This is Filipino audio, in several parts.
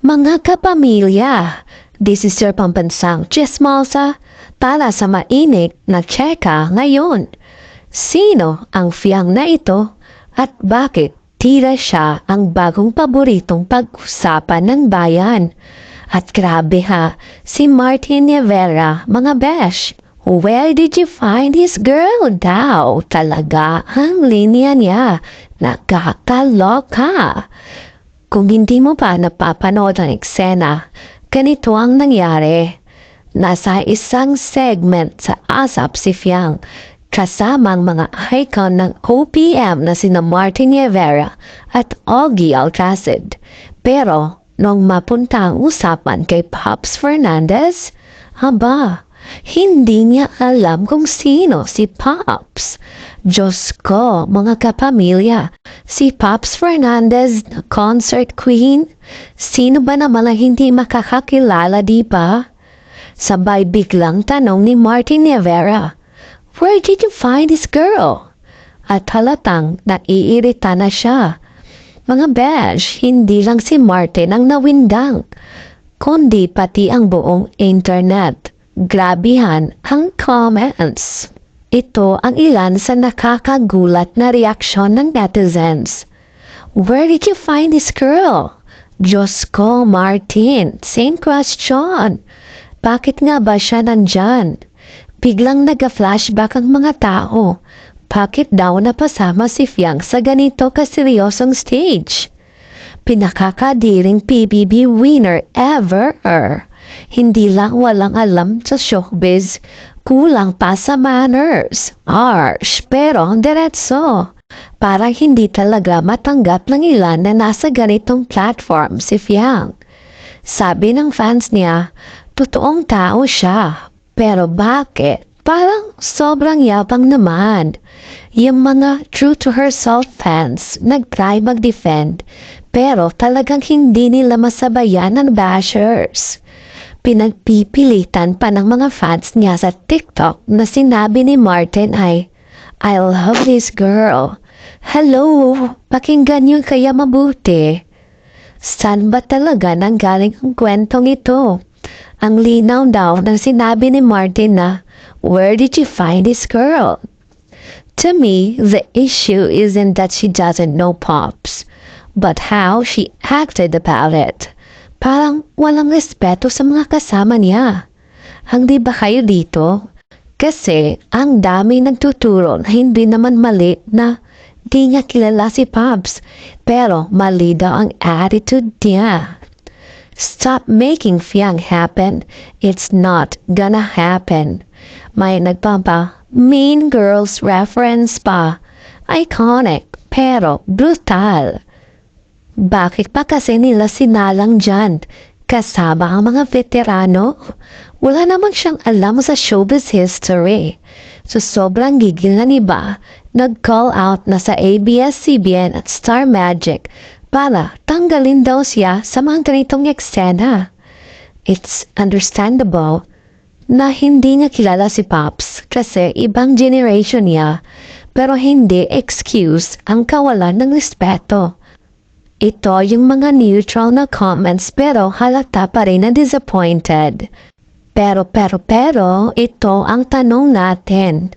Mga kapamilya, this is your pambansang chismosa para sa mainit na tseka ngayon. Sino ang fiyang na ito at bakit tila siya ang bagong paboritong pag-usapan ng bayan? At grabe ha, si Martin Rivera, mga besh. Where did you find this girl daw? Talaga ang linya niya. Nakakaloka. Kung hindi mo pa napapanood ang eksena, ganito ang nangyari. Nasa isang segment sa ASAP si Fiang, kasamang mga icon ng OPM na sina Martin Rivera at Ogie Alcacid. Pero, nung mapunta ang usapan kay Pops Fernandez, haba, hindi niya alam kung sino si Pops. Diyos ko, mga kapamilya, si Pops Fernandez na concert queen, sino ba naman ang hindi makakakilala, di ba? Sabay biglang tanong ni Martin Rivera, where did you find this girl? At halatang naiirita na siya. Mga besh, hindi lang si Martin ang nawindang, kundi pati ang buong internet. Grabihan ang comments. Ito ang ilan sa nakakagulat na reaksyon ng netizens. Where did you find this girl? Diyos ko, Martin, same question. Bakit nga ba siya nandyan? Biglang nag-flashback ang mga tao. Bakit daw napasama si Fiang sa ganito kaseryosong stage? Pinakakadiring PBB winner ever. Hindi lang walang alam sa showbiz, kulang pa sa manners. Harsh, pero diretso. Parang hindi talaga matanggap ng ilan na nasa ganitong platform si Fiang. Sabi ng fans niya, totoong tao siya. Pero bakit? Parang sobrang yapang naman. Yung mga true to herself fans nag-try mag-defend, pero talagang hindi nila masabayan ng bashers. Pinagpipilitan pa ng mga fans niya sa TikTok na sinabi ni Martin ay, I love this girl. Hello, pakinggan niyo kaya mabuti. Saan ba talaga nanggaling ang kwentong ito? Ang linaw daw ng sinabi ni Martin na, where did you find this girl? To me, the issue isn't that she doesn't know Pops, but how she acted about it. Parang walang respeto sa mga kasama niya. Hindi ba kayo dito? Kasi ang dami nagtuturo na hindi naman mali na di niya kilala si Pops, pero mali daw ang attitude niya. Stop making Fiang happen. It's not gonna happen. May nagpapa Mean Girls reference pa. Iconic, pero brutal. Bakit pa kasi nila sinalang dyan? Kasama ang mga veterano? Wala namang siyang alam sa showbiz history. So sobrang gigil na niba, nag-call out na sa ABS-CBN at Star Magic para tanggalin daw siya sa mga ganitong eksena. It's understandable na hindi niya kilala si Pops kasi ibang generation niya, pero hindi excuse ang kawalan ng respeto. Ito yung mga neutral na comments pero halata pa rin na disappointed. Pero, ito ang tanong natin.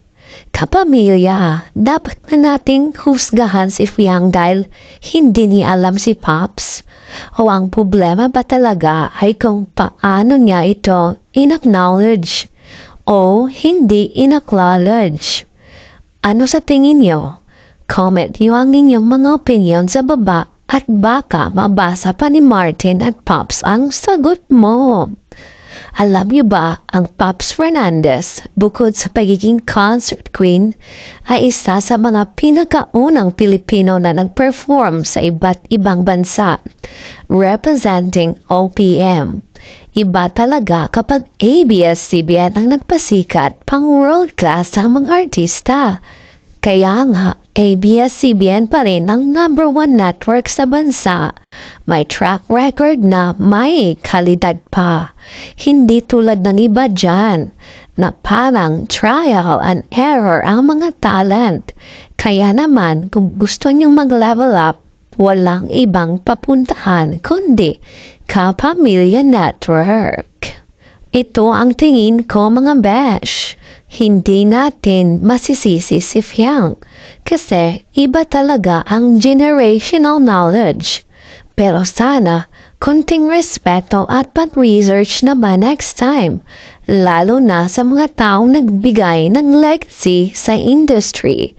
Kapamilya, dapat na nating husgahan si Fiang dahil hindi niya alam si Pops? O ang problema ba talaga ay kung paano niya ito in-acknowledge o hindi in-acknowledge? Ano sa tingin niyo? Comment niyo ang inyong mga opinion sa baba at baka mabasa pa ni Martin at Pops ang sagot mo. Alam niyo ba, ang Pops Fernandez, bukod sa pagiging concert queen, ay isa sa mga pinakaunang Pilipino na nag-perform sa iba't ibang bansa, representing OPM. Iba talaga kapag ABS-CBN ang nagpasikat pang world class ang mga artista. Kaya nga, ABS-CBN pa rin ang #1 network sa bansa. May track record na may kalidad pa. Hindi tulad ng iba dyan, na parang trial and error ang mga talent. Kaya naman, kung gusto niyong mag-level up, walang ibang papuntahan kundi Kapamilya Network. Ito ang tingin ko mga besh. Hindi natin masisisi si Fiang kasi iba talaga ang generational knowledge. Pero sana konting respeto at pag-research naman next time, lalo na sa mga taong nagbigay ng legacy sa industry.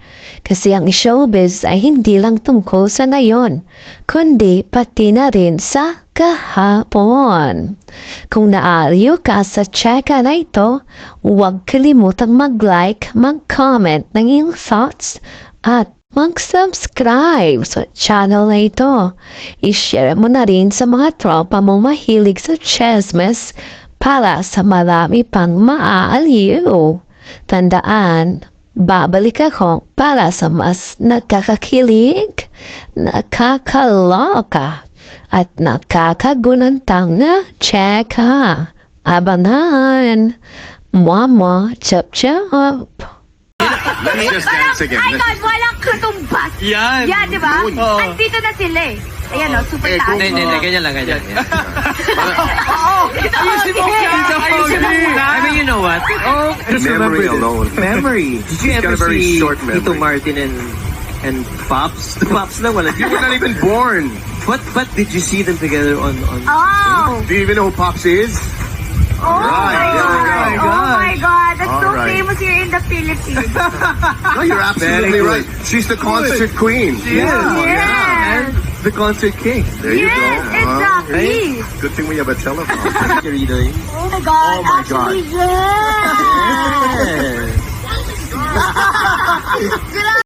Kasi ang showbiz ay hindi lang tungkol sa ngayon, kundi pati na rin sa kahapon. Kung naaliw ka sa cheka na ito, huwag kalimutang mag-like, mag-comment ng iyong thoughts at mag-subscribe sa channel na ito. I-share mo na rin sa mga tropa mong mahilig sa chismes para sa marami pang maaaliw. Tandaan, babalik ako para sa mas nakakakilig, nakakaloka, at nakakagunantang na cheka. Abangan! Mama, chop-chop! Let's just dance again. My God, walang katumbas. Yan. Yan, di ba? Oo. Andito na sila eh. Ayan o, super Eh, taas. kung- Hindi, ganyan lang, ganyan. Oo, ito Ayusin mo, ayusin mo muna. I mean, you know what? Oh, just Memory remember this. alone. Memory. Did you He's got ever a very see short memory. Tito Martin and Pops? Pops lang, wala. You were not even born. What did you see them together on? Oh, Do you even know who Pops is? oh Right, my there we God. go. Oh my God, that's so All right. famous here in the Philippines. No, you're absolutely Very right. She's the concert queen. She is. Yes. The concert king. There you Yes, go. exactly. Good thing we have a telephone. Querido. Oh my God, Oh my actually, God. yes. Yes.